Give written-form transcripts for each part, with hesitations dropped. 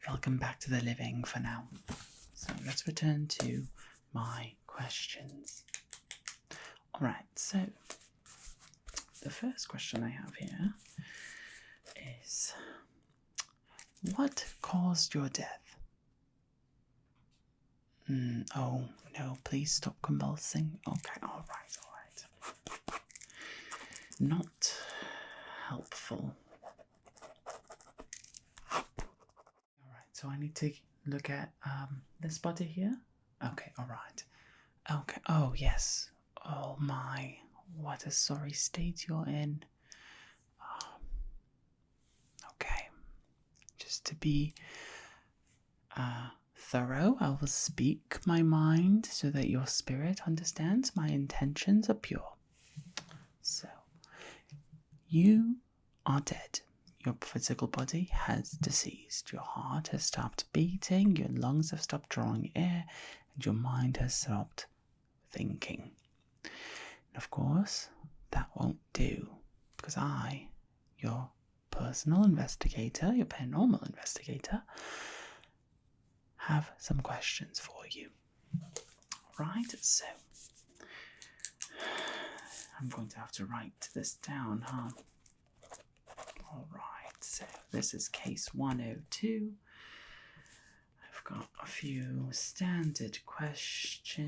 welcome back to the living for now. So let's return to my questions. Alright, so the first question I have here is, what caused your death? Oh, no, please stop convulsing. Okay, alright. Not helpful. Alright, so I need to look at this body here. Okay, alright. Okay, oh yes. Oh my, what a sorry state you're in. Okay, just to be thorough, I will speak my mind so that your spirit understands my intentions are pure. So, you are dead. Your physical body has deceased. Your heart has stopped beating, your lungs have stopped drawing air, and your mind has stopped thinking. And of course, that won't do, because I, your personal investigator, your paranormal investigator, have some questions for you. Right, so I'm going to have to write this down, huh? Alright, so this is case 102. I've got a few standard questions.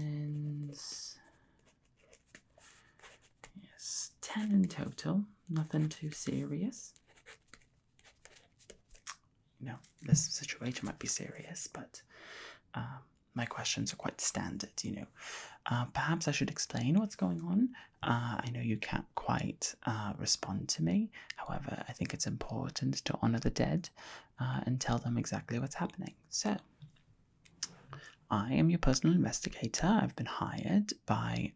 Yes, 10 in total, nothing too serious. You know, this situation might be serious, but my questions are quite standard, you know. Perhaps I should explain what's going on. I know you can't quite respond to me. However, I think it's important to honor the dead and tell them exactly what's happening. So, I am your personal investigator. I've been hired by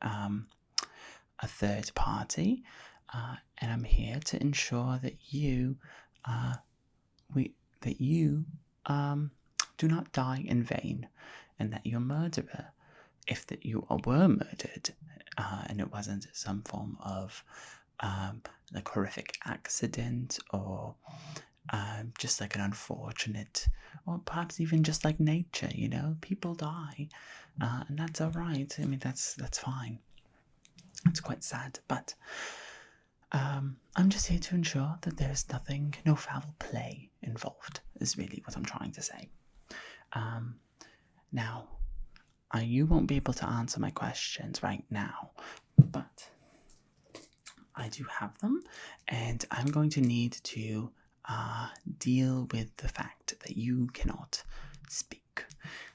a third party, and I'm here to ensure that you do not die in vain, and that your murderer, if that you were murdered, and it wasn't some form of like horrific accident or just like an unfortunate, or perhaps even just like nature, you know, people die, and that's all right. I mean, that's fine. It's quite sad, but I'm just here to ensure that there's no foul play involved, is really what I'm trying to say. Now, you won't be able to answer my questions right now, but I do have them, and I'm going to need to deal with the fact that you cannot speak.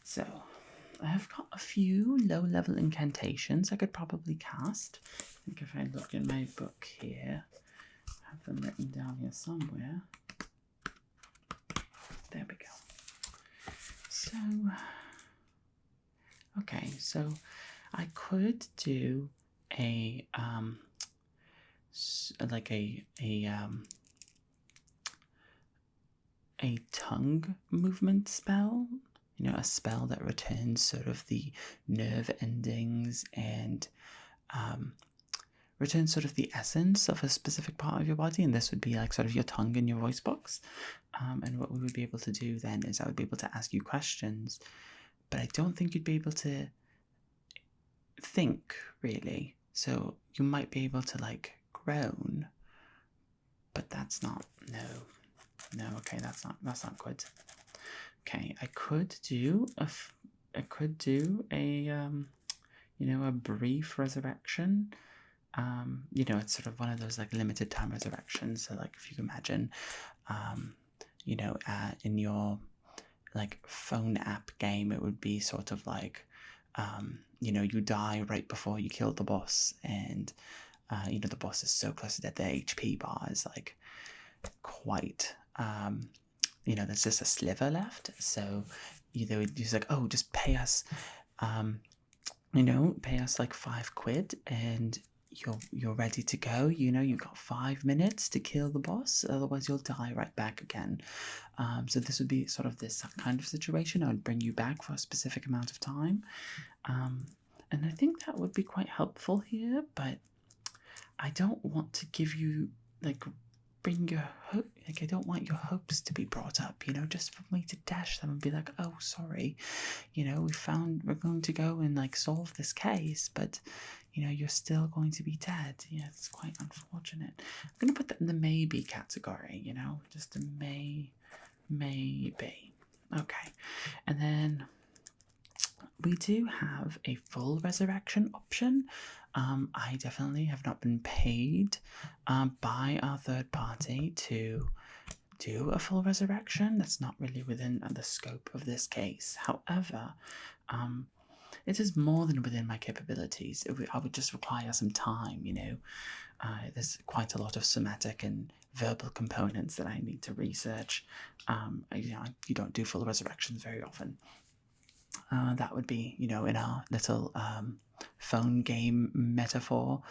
So, I've got a few low-level incantations I could probably cast. I think if I look in my book here, I have them written down here somewhere. There we go. So, okay, so I could do a tongue movement spell. You know, a spell that returns sort of the nerve endings and returns sort of the essence of a specific part of your body, and this would be like sort of your tongue in your voice box. And what we would be able to do then is I would be able to ask you questions, but I don't think you'd be able to think, really. So you might be able to, like, groan, but that's not, no, okay, that's not good. Okay, I could do a brief resurrection. You know, it's sort of one of those like limited time resurrections. So like if you can imagine, in your like phone app game, it would be sort of like, you die right before you kill the boss, and the boss is so close to death, their HP bar is like quite, there's just a sliver left. So they would just like, oh, just pay us, pay us like £5 and you're ready to go. You've got 5 minutes to kill the boss, otherwise you'll die right back again. So this would be sort of this kind of situation. I would bring you back for a specific amount of time, and I think that would be quite helpful here, but I don't want to give you like bring your hope. Like, I don't want your hopes to be brought up, just for me to dash them and be like, oh, sorry, we're going to go and like solve this case, but you're still going to be dead. Yeah, it's quite unfortunate. I'm going to put that in the maybe category, just a maybe. Okay. And then we do have a full resurrection option. I definitely have not been paid by our third party to do a full resurrection. That's not really within the scope of this case. However, it is more than within my capabilities. I would just require some time, there's quite a lot of somatic and verbal components that I need to research. You don't do full resurrections very often. That would be, in our little phone game metaphor,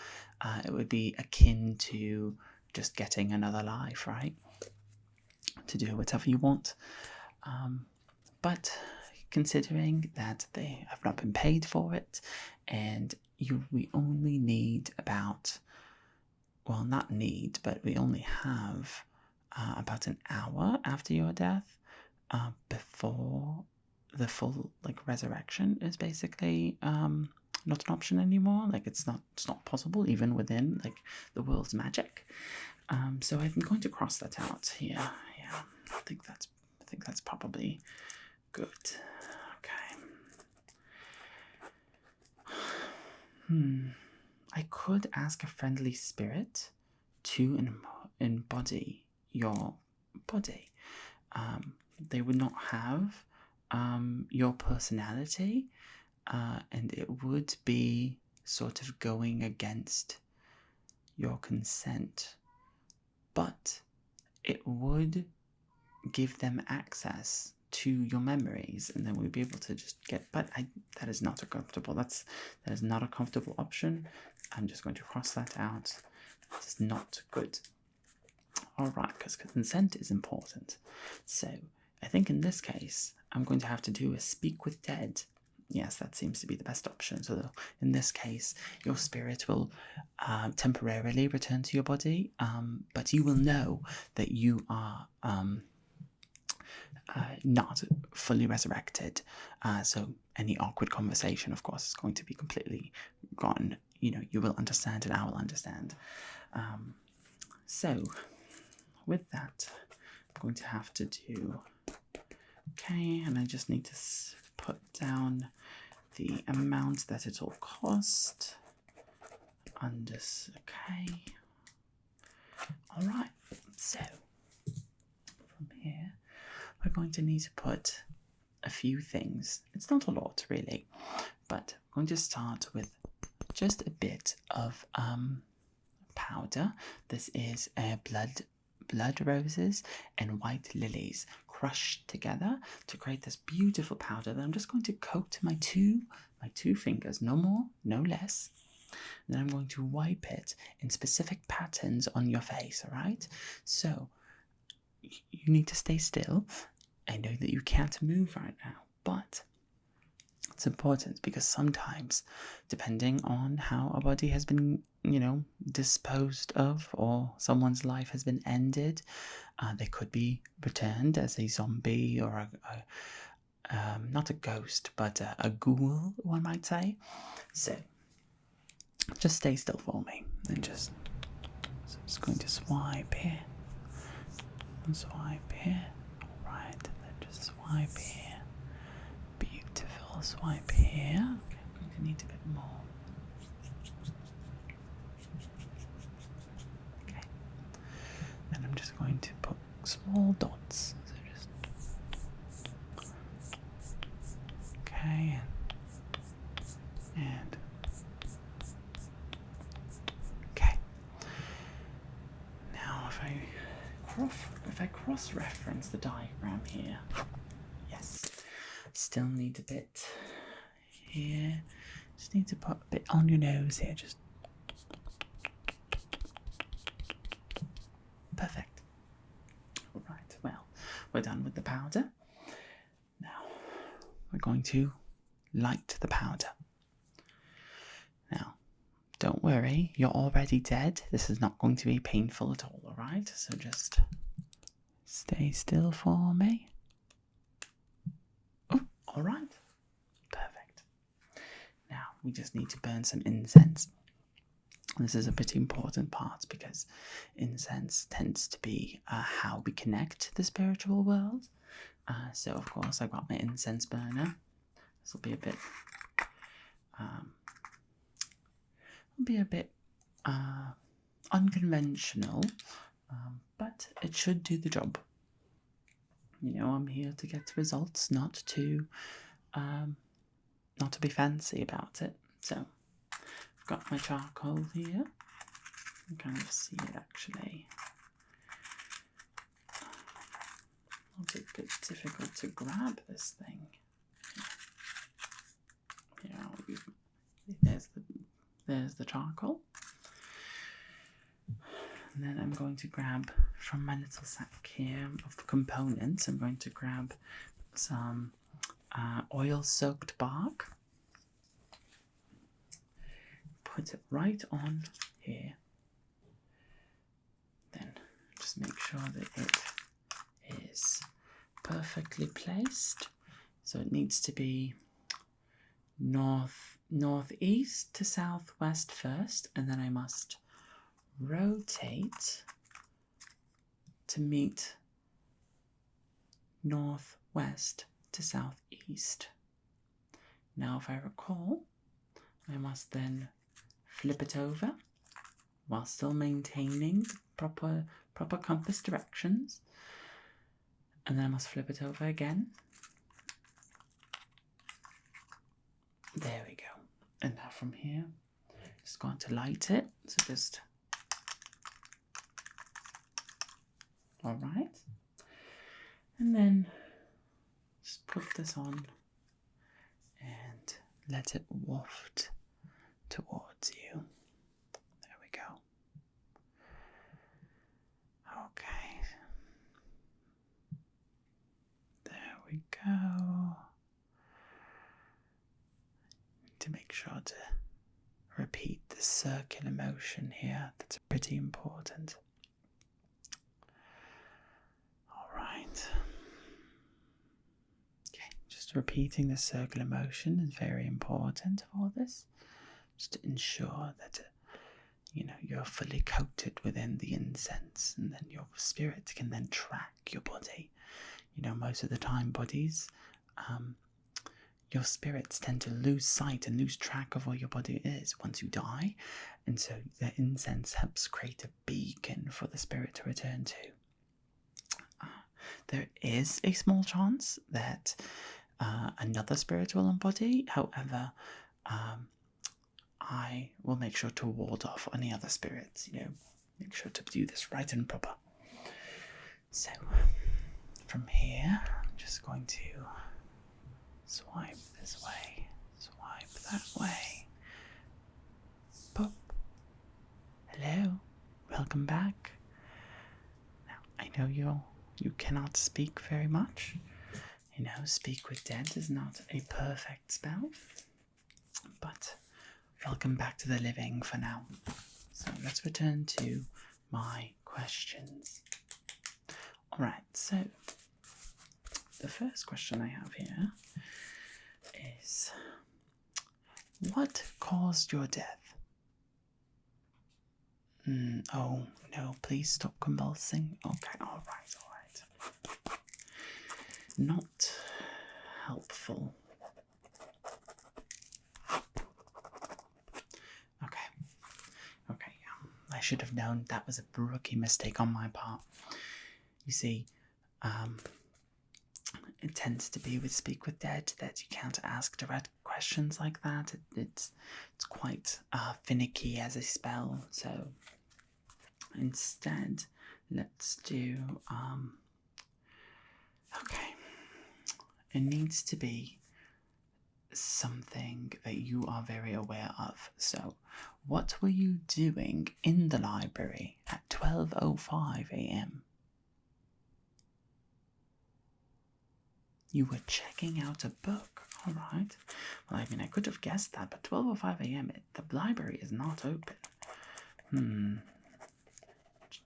it would be akin to just getting another life, right? To do whatever you want. But considering that they have not been paid for it, and we only need about, well, not need, but we only have about an hour after your death before the full like resurrection is basically not an option anymore. Like it's not possible even within like the world's magic. So I'm going to cross that out here. Yeah, I think that's probably good. Okay. I could ask a friendly spirit to embody your body. They would not have your personality, and it would be sort of going against your consent, but it would give them access to your memories, and then we'd be able to just get. But that is not a comfortable. That is not a comfortable option. I'm just going to cross that out. That is not good. All right, because consent is important. So I think in this case, I'm going to have to do a speak with dead. Yes, that seems to be the best option. So in this case, your spirit will temporarily return to your body, but you will know that you are not fully resurrected. So any awkward conversation, of course, is going to be completely gone. You will understand and I will understand. So with that, I'm going to have to do... Okay, and I just need to put down the amount that it will cost. Okay. All right, so from here, we're going to need to put a few things. It's not a lot, really, but I'm going to start with just a bit of powder. This is blood roses and white lilies crushed together to create this beautiful powder that I'm just going to coat my two fingers, no more, no less. And then I'm going to wipe it in specific patterns on your face, all right? So you need to stay still. I know that you can't move right now, but it's important because sometimes, depending on how a body has been, disposed of, or someone's life has been ended, they could be returned as a zombie or not a ghost, but a ghoul, one might say. So just stay still for me, and so I'm just going to swipe here, and swipe here. All right, then just swipe here. Beautiful. Swipe here. Okay, I'm going to need a bit more. Okay, and I'm just going to put small dots. So just okay, and okay. Now, if I cross-reference the diagram here, yes, still need a bit here. Just need to put a bit on your nose here. Just perfect. All right. Well, we're done with the powder. Now we're going to light the powder. Now, don't worry, you're already dead. This is not going to be painful at all, alright? So just stay still for me. Oh, alright. Perfect. Now, we just need to burn some incense. This is a pretty important part because incense tends to be how we connect to the spiritual world. So, of course, I've got my incense burner. This will be a bit... unconventional, but it should do the job. You know, I'm here to get results, not to be fancy about it. So, I've got my charcoal here. You can kind of see it actually. It's a bit difficult to grab this thing. There's the charcoal. And then I'm going to grab from my little sack here of components, I'm going to grab some oil-soaked bark. Put it right on here. Then just make sure that it is perfectly placed. So it needs to be northeast to southwest first, and then I must rotate to meet northwest to southeast. Now, if I recall, I must then flip it over while still maintaining proper compass directions, and then I must flip it over again. There we go. And now from here, just going to light it. So just... Alright. And then just put this on and let it waft towards you. There we go. Okay. There we go. To make sure to repeat the circular motion here. That's pretty important. Alright. Okay, just repeating the circular motion is very important for this. Just to ensure that you're fully coated within the incense, and then your spirit can then track your body. Most of the time bodies your spirits tend to lose sight and lose track of where your body is once you die, and so the incense helps create a beacon for the spirit to return to. There is a small chance that another spirit will embody, however, I will make sure to ward off any other spirits, make sure to do this right and proper. So, from here, I'm just going to swipe this way, swipe that way. Pop. Hello, welcome back. Now, I know you cannot speak very much. Speak with dead is not a perfect spell, but welcome back to the living for now. So let's return to my questions. Alright, so the first question I have here is, what caused your death? Oh, no, please stop convulsing. Okay, alright. Not helpful. Okay, I should have known that was a rookie mistake on my part. You see, it tends to be with Speak with Dead that you can't ask direct questions like that. It's quite finicky as a spell, so instead, let's do, okay. It needs to be something that you are very aware of. So, what were you doing in the library at 12:05 a.m.? You were checking out a book. All right. Well, I mean, I could have guessed that, but 12:05 a.m. The library is not open.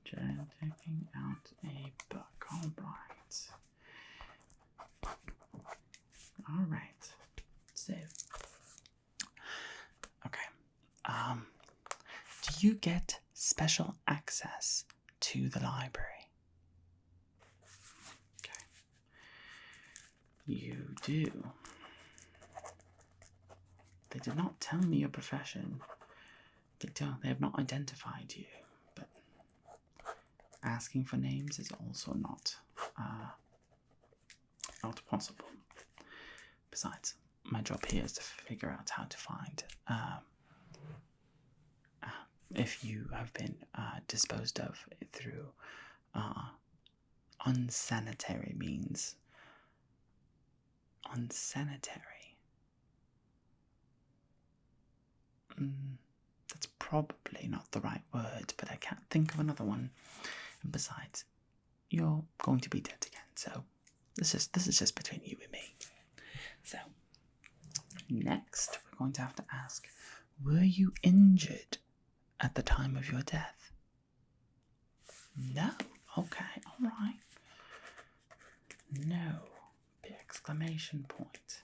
Checking out a book. All right. All right. So, okay. Do you get special access to the library? Okay. You do. They did not tell me your profession. They have not identified you, but asking for names is also not possible. Besides, my job here is to figure out how to find if you have been disposed of through unsanitary means. Unsanitary. That's probably not the right word, but I can't think of another one. And besides, you're going to be dead again, so this is just between you and me. So, next we're going to have to ask, were you injured at the time of your death? No. Okay, alright. No. Big exclamation point.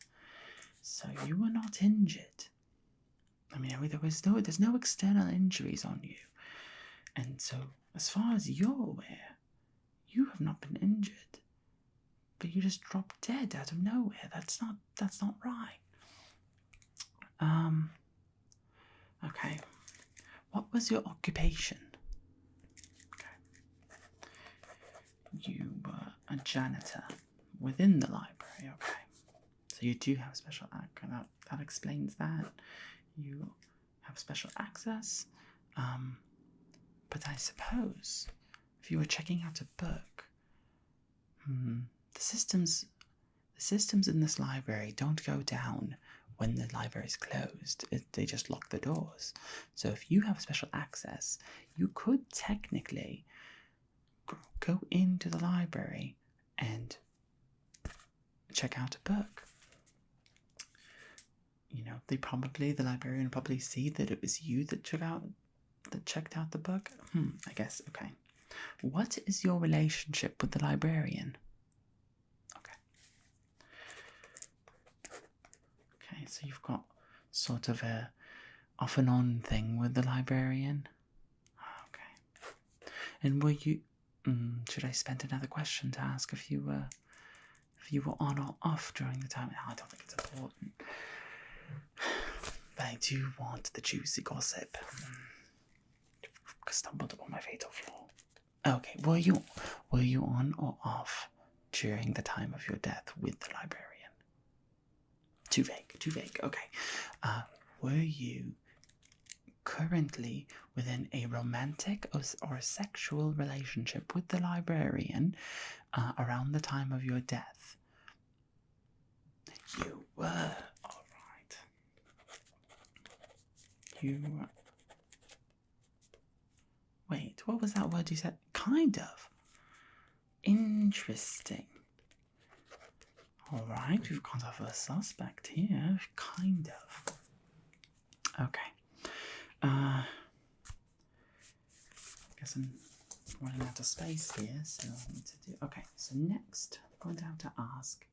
So you were not injured. I mean, there's no external injuries on you. And so, as far as you're aware, you have not been injured. But you just dropped dead out of nowhere. That's not right. Okay. What was your occupation? Okay. You were a janitor within the library, okay. So you do have special access. That explains that. You have special access. But I suppose if you were checking out a book, the systems in this library don't go down when the library is closed. They just lock the doors. So if you have special access, you could technically go into the library and check out a book. You know, the librarian would probably see that it was you that checked out the book. I guess, okay. What is your relationship with the librarian? Okay, so you've got sort of a off and on thing with the librarian. Okay. And were you... should I spend another question to ask if you were on or off during the time? I don't think it's important. But I do want the juicy gossip. Stumbled upon my fatal flaw. Okay, were you on or off during the time of your death with the librarian? Too vague. Okay. Were you currently within a romantic or sexual relationship with the librarian around the time of your death? You were. All right. You were. Wait, what was that word you said? Kind of. Interesting. Alright, we've got our first suspect here. Kind of. Okay. Guess I'm running out of space here, so I need to do... Okay, so next, I'm going to have to ask,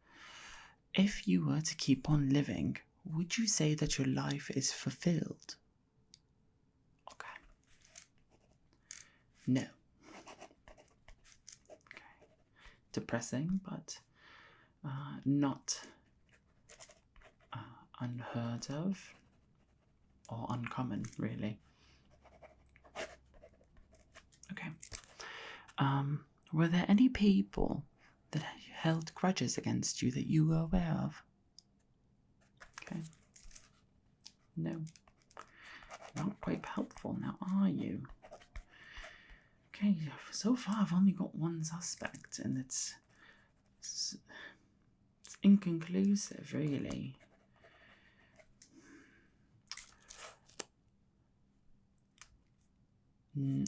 if you were to keep on living, would you say that your life is fulfilled? Okay. No. Okay. Depressing, but not unheard of or uncommon, really. Okay. Were there any people that held grudges against you that you were aware of? Okay. No. Not quite helpful now, are you? Okay, so far I've only got one suspect, and it's inconclusive, really.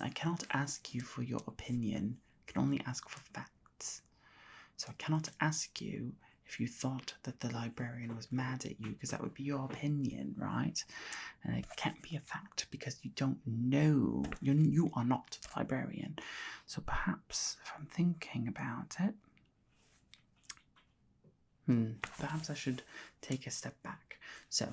I cannot ask you for your opinion. I can only ask for facts. So I cannot ask you if you thought that the librarian was mad at you, because that would be your opinion, right? And it can't be a fact because you don't know. You are not the librarian. So perhaps, if I'm thinking about it, perhaps I should take a step back. So,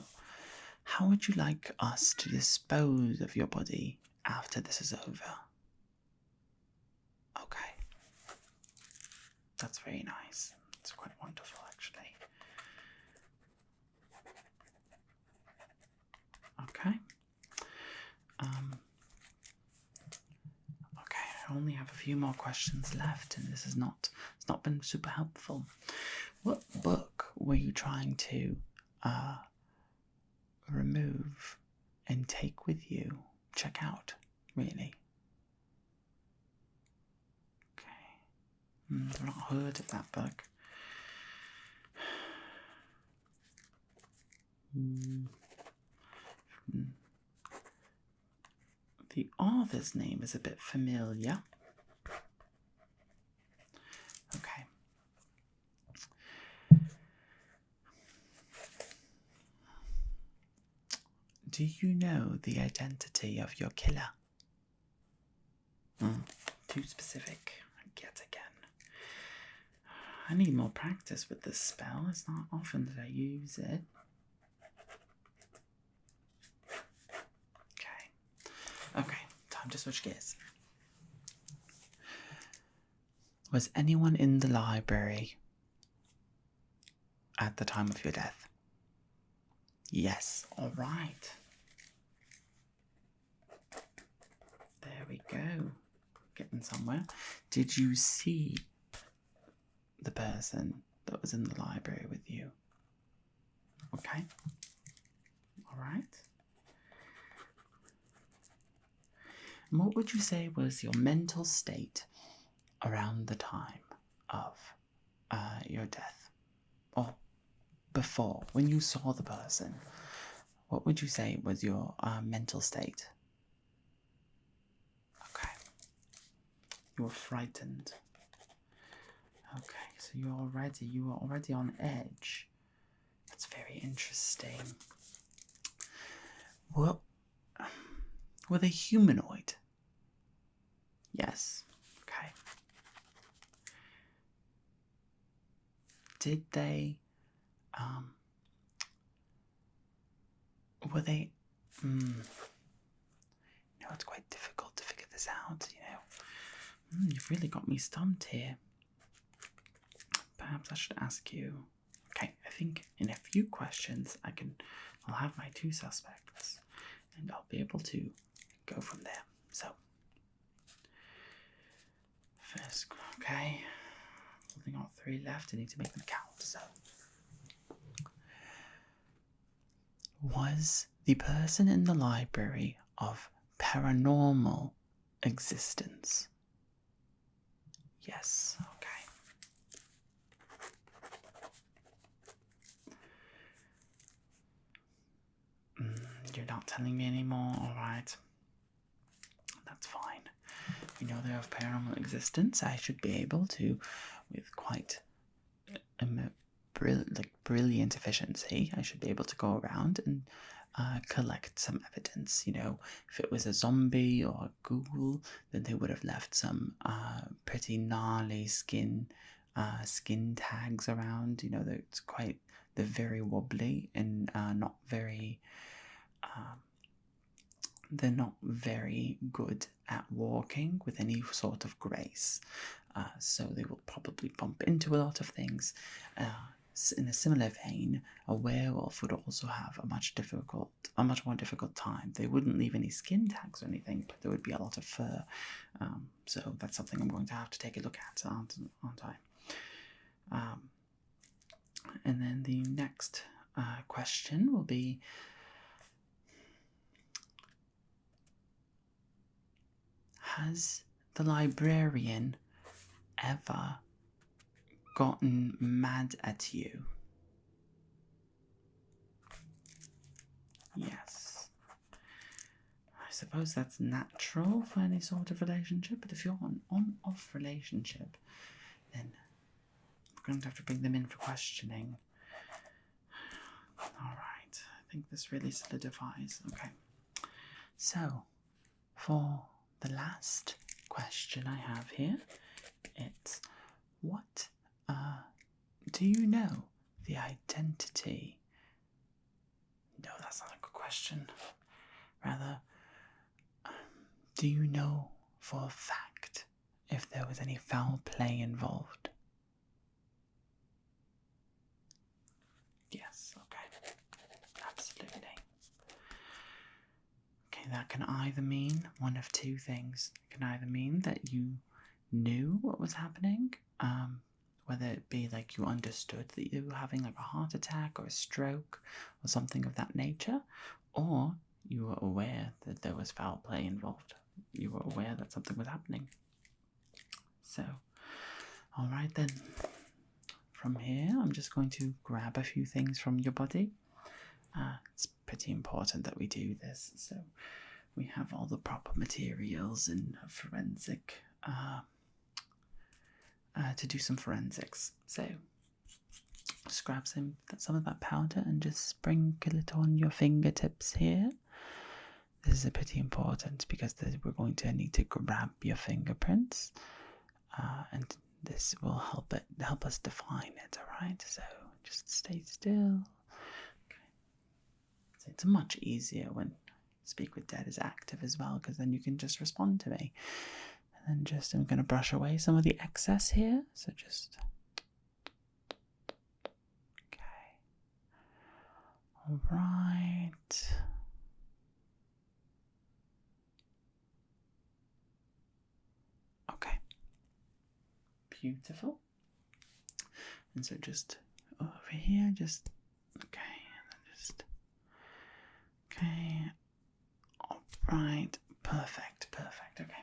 how would you like us to dispose of your body after this is over? Okay. That's very nice. It's quite wonderful, actually. Okay. Okay, I only have a few more questions left, and it's not been super helpful. What book were you trying to remove and take with you? Check out, really. Okay. I've not heard of that book. The author's name is a bit familiar. Okay. Do you know the identity of your killer? Too specific, yet again. I need more practice with this spell. It's not often that I use it. Okay, time to switch gears. Was anyone in the library at the time of your death? Yes, alright. There we go. Getting somewhere. Did you see the person that was in the library with you? Okay. Alright. And what would you say was your mental state around the time of your death? Or before, when you saw the person, what would you say was your mental state? Okay. You were frightened. Okay, so you were already on edge. That's very interesting. Well, were they humanoid? Yes. Okay. Did they, were they, it's quite difficult to figure this out, You've really got me stumped here. Perhaps I should ask you. Okay, I think in a few questions I'll have my two suspects, and I'll be able to go from there. So, first, okay, only got 3 left. I need to make them count. So, was the person in the library of paranormal existence? Yes. Okay. You're not telling me anymore. All right. That's fine. We know they're of paranormal existence. I should be able to, with quite brilliant efficiency, I should be able to go around and collect some evidence. If it was a zombie or a ghoul, then they would have left some pretty gnarly skin tags around. They're very wobbly and not very. They're not very good at walking with any sort of grace, so they will probably bump into a lot of things. In a similar vein, a werewolf would also have a much more difficult time. They wouldn't leave any skin tags or anything, but there would be a lot of fur. So that's something I'm going to have to take a look at, aren't I? And then the next question will be, has the librarian ever gotten mad at you? Yes. I suppose that's natural for any sort of relationship, but if you're an on-off relationship, then going to have to bring them in for questioning. Alright, I think this really solidifies. Okay. So, for the last question I have here, it's what do you know the identity? No, that's not a good question. Rather, do you know for a fact if there was any foul play involved? Yes, okay. Absolutely. Okay, that can either mean one of two things. It can either mean that you knew what was happening, whether it be like you understood that you were having like a heart attack or a stroke or something of that nature, or you were aware that there was foul play involved. You were aware that something was happening. So, alright then. From here, I'm just going to grab a few things from your body. It's pretty important that we do this, so we have all the proper materials and forensic to do some forensics. So just grab some of that powder and just sprinkle it on your fingertips here. This is pretty important because we're going to need to grab your fingerprints, and this will help us define it. All right, so just stay still. Okay. So it's much easier when Speak with Dead is active as well, because then you can just respond to me. And then I'm going to brush away some of the excess here. So just... Okay. All right. Okay. Beautiful. And so just over here, just... Okay, and then just... Okay. All right. Perfect. Okay.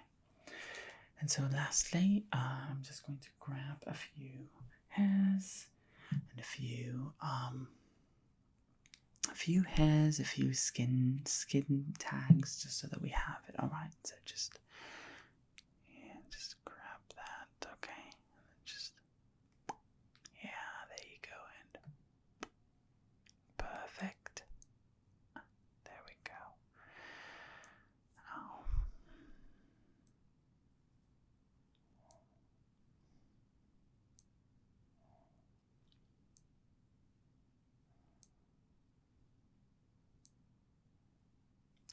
And so lastly, I'm just going to grab a few hairs and a few hairs, a few skin tags, just so that we have it. All right. So just grab that. Okay. And then just there you go. And perfect. There we go. Oh.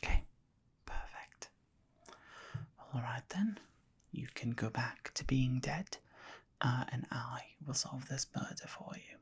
Okay, perfect. All right then, you can go back to being dead, and I will solve this murder for you.